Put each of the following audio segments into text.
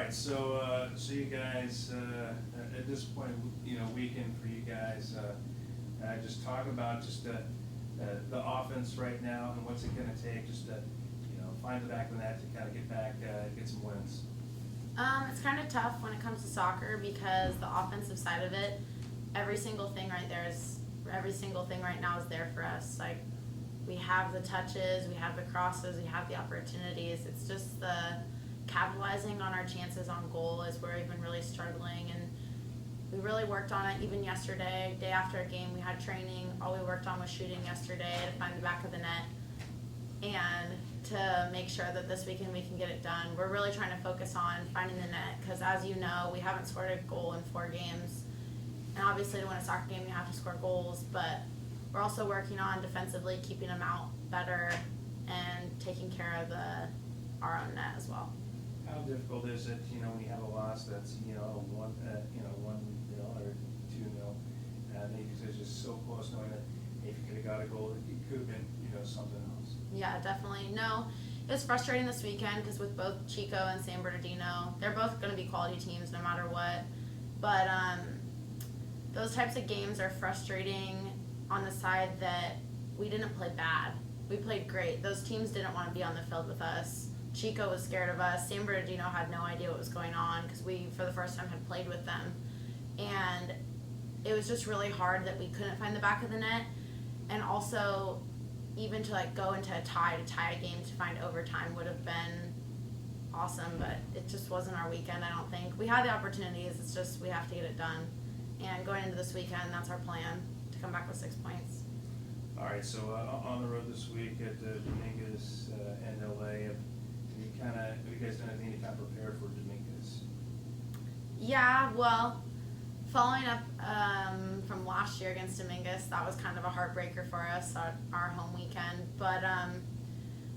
right, so you guys, at this point, weekend for you guys, just talk about just the offense right now and what's it going to take just to, find the back of the net to kind of get back, get some wins. It's kind of tough when it comes to soccer because the offensive side of it, every single thing right now is there for us. Like, we have the touches, we have the crosses, we have the opportunities. It's just the capitalizing on our chances on goal is where we've been really struggling, and we really worked on it even yesterday. Day after a game, we had training. All we worked on was shooting yesterday to find the back of the net and to make sure that this weekend we can get it done. We're really trying to focus on finding the net because, as you know, we haven't scored a goal in 4 games. And obviously to win a soccer game, you have to score goals, but we're also working on defensively keeping them out better and taking care of our own net as well. How difficult is it, when you have a loss that's, 1-0 or 2-0, maybe it's just so close knowing that if you could have got a goal, it could have been, something else. Yeah, definitely. No, it was frustrating this weekend because with both Chico and San Bernardino, they're both going to be quality teams no matter what. But those types of games are frustrating on the side that we didn't play bad. We played great. Those teams didn't want to be on the field with us. Chico was scared of us. San Bernardino had no idea what was going on because we, for the first time, had played with them. And it was just really hard that we couldn't find the back of the net. And also, even to go into a tie a game to find overtime would have been awesome, but it just wasn't our weekend, I don't think. We had the opportunities, it's just we have to get it done. And going into this weekend, that's our plan, to come back with 6 points. All right, so on the road this week at Dominguez and LA, have you guys done anything to kind of prepare for Dominguez? Yeah, well, following up from last year against Dominguez, that was kind of a heartbreaker for us, our home weekend. But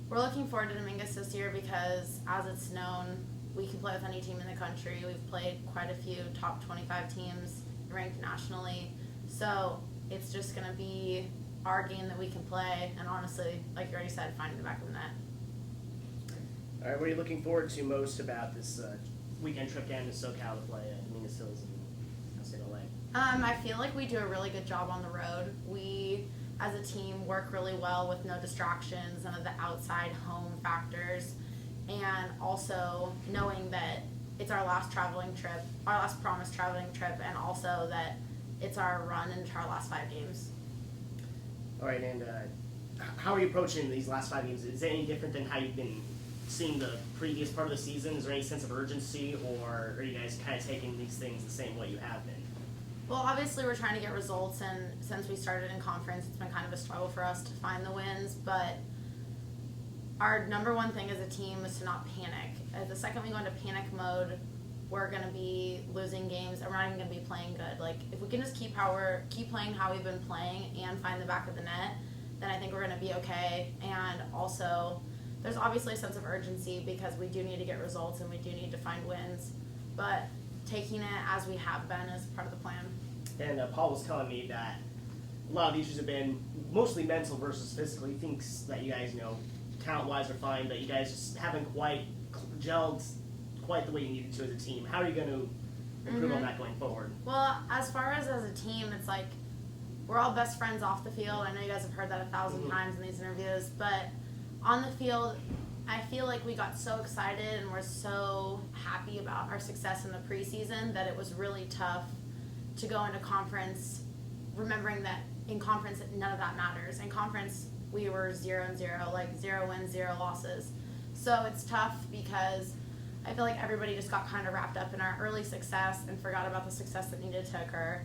we're looking forward to Dominguez this year because, as it's known, we can play with any team in the country. We've played quite a few top 25 teams ranked nationally. So it's just going to be our game that we can play. And honestly, like you already said, finding the back of the net. All right, what are you looking forward to most about this weekend trip down to SoCal to play at Dominguez Hills and State LA? I feel like we do a really good job on the road. We, as a team, work really well with no distractions, none of the outside home factors, and also knowing that it's our last promised traveling trip, and also that it's our run into our last 5 games. All right, and how are you approaching these last 5 games? Is it any different than how you've been seeing the previous part of the season? Is there any sense of urgency, or are you guys kind of taking these things the same way you have been? Well, obviously we're trying to get results, and since we started in conference, it's been kind of a struggle for us to find the wins, but our number one thing as a team is to not panic. The second we go into panic mode, we're going to be losing games, and we're not even going to be playing good. Like, if we can just keep playing how we've been playing and find the back of the net, then I think we're going to be okay. And also, there's obviously a sense of urgency because we do need to get results and we do need to find wins, but taking it as we have been is part of the plan. And Paul was telling me that a lot of the issues have been mostly mental versus physical. He thinks that you guys, talent-wise are fine, but you guys just haven't quite gelled quite the way you needed to as a team. How are you going to improve on that going forward? Well, as far as a team, it's like we're all best friends off the field. I know you guys have heard that 1,000 times in these interviews, but on the field, I feel like we got so excited and we're so happy about our success in the preseason that it was really tough to go into conference remembering that in conference none of that matters. In conference we were 0-0, like 0 wins, 0 losses. So it's tough because I feel like everybody just got kind of wrapped up in our early success and forgot about the success that needed to occur.